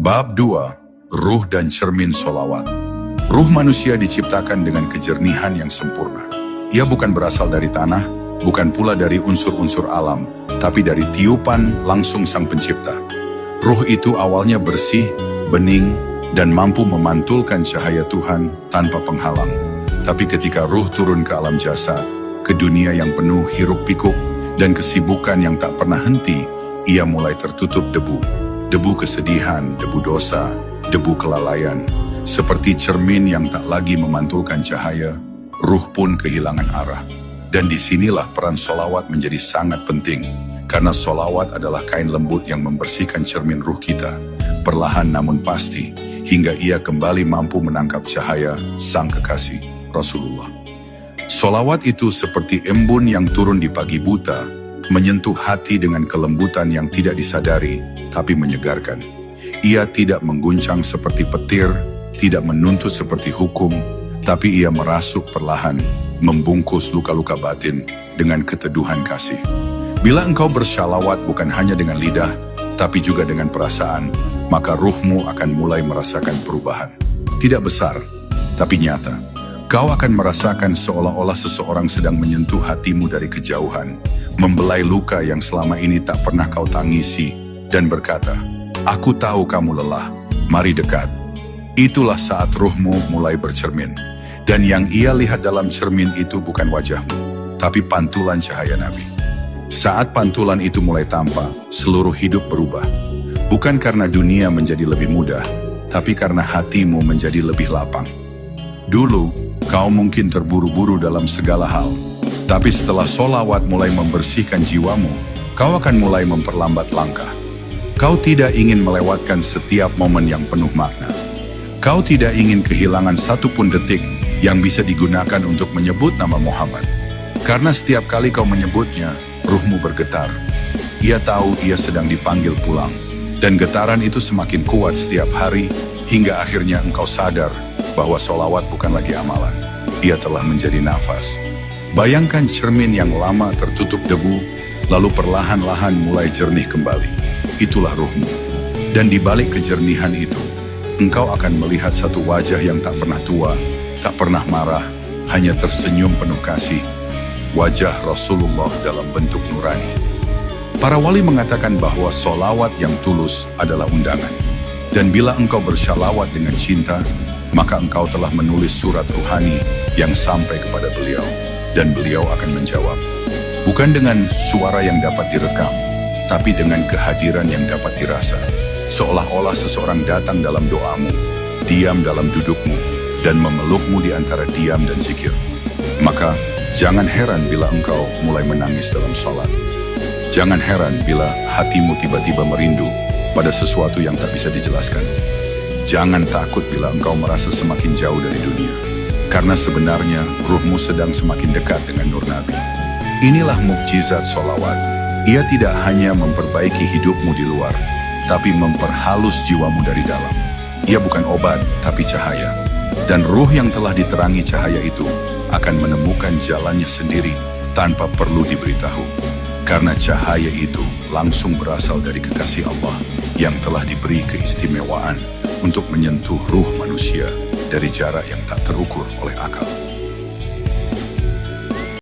Bab 2. Ruh dan cermin sholawat. Ruh manusia diciptakan dengan kejernihan yang sempurna. Ia bukan berasal dari tanah, bukan pula dari unsur-unsur alam, tapi dari tiupan langsung Sang Pencipta. Ruh itu awalnya bersih, bening, dan mampu memantulkan cahaya Tuhan tanpa penghalang. Tapi ketika ruh turun ke alam jasad, ke dunia yang penuh hiruk-pikuk dan kesibukan yang tak pernah henti, ia mulai tertutup debu. Debu kesedihan, debu dosa, debu kelalaian. Seperti cermin yang tak lagi memantulkan cahaya, ruh pun kehilangan arah. Dan disinilah peran sholawat menjadi sangat penting. Karena sholawat adalah kain lembut yang membersihkan cermin ruh kita. Perlahan namun pasti, hingga ia kembali mampu menangkap cahaya Sang Kekasih, Rasulullah. Sholawat itu seperti embun yang turun di pagi buta, menyentuh hati dengan kelembutan yang tidak disadari, tapi menyegarkan. Ia tidak mengguncang seperti petir, tidak menuntut seperti hukum, tapi ia merasuk perlahan, membungkus luka-luka batin dengan keteduhan kasih. Bila engkau bersyalawat bukan hanya dengan lidah, tapi juga dengan perasaan, maka ruhmu akan mulai merasakan perubahan. Tidak besar, tapi nyata. Kau akan merasakan seolah-olah seseorang sedang menyentuh hatimu dari kejauhan, membelai luka yang selama ini tak pernah kau tangisi, dan berkata, "Aku tahu kamu lelah, mari dekat." Itulah saat ruhmu mulai bercermin. Dan yang ia lihat dalam cermin itu bukan wajahmu, tapi pantulan cahaya Nabi. Saat pantulan itu mulai tampak, seluruh hidup berubah. Bukan karena dunia menjadi lebih mudah, tapi karena hatimu menjadi lebih lapang. Dulu, kau mungkin terburu-buru dalam segala hal, tapi setelah sholawat mulai membersihkan jiwamu, kau akan mulai memperlambat langkah. Kau tidak ingin melewatkan setiap momen yang penuh makna. Kau tidak ingin kehilangan satupun detik yang bisa digunakan untuk menyebut nama Muhammad. Karena setiap kali kau menyebutnya, ruhmu bergetar. Ia tahu ia sedang dipanggil pulang. Dan getaran itu semakin kuat setiap hari, hingga akhirnya engkau sadar bahwa sholawat bukan lagi amalan. Ia telah menjadi nafas. Bayangkan cermin yang lama tertutup debu, lalu perlahan-lahan mulai jernih kembali. Itulah ruhmu. Dan di balik kejernihan itu, engkau akan melihat satu wajah yang tak pernah tua, tak pernah marah, hanya tersenyum penuh kasih. Wajah Rasulullah dalam bentuk nurani. Para wali mengatakan bahwa sholawat yang tulus adalah undangan. Dan bila engkau bersyalawat dengan cinta, maka engkau telah menulis surat ruhani yang sampai kepada beliau. Dan beliau akan menjawab. Bukan dengan suara yang dapat direkam, tapi dengan kehadiran yang dapat dirasa. Seolah-olah seseorang datang dalam doamu, diam dalam dudukmu, dan memelukmu di antara diam dan zikir. Maka, jangan heran bila engkau mulai menangis dalam sholat. Jangan heran bila hatimu tiba-tiba merindu pada sesuatu yang tak bisa dijelaskan. Jangan takut bila engkau merasa semakin jauh dari dunia. Karena sebenarnya ruhmu sedang semakin dekat dengan Nur Nabi. Inilah mukjizat sholawat. Ia tidak hanya memperbaiki hidupmu di luar, tapi memperhalus jiwamu dari dalam. Ia bukan obat, tapi cahaya. Dan ruh yang telah diterangi cahaya itu akan menemukan jalannya sendiri tanpa perlu diberitahu. Karena cahaya itu langsung berasal dari kekasih Allah yang telah diberi keistimewaan untuk menyentuh ruh manusia dari jarak yang tak terukur oleh akal.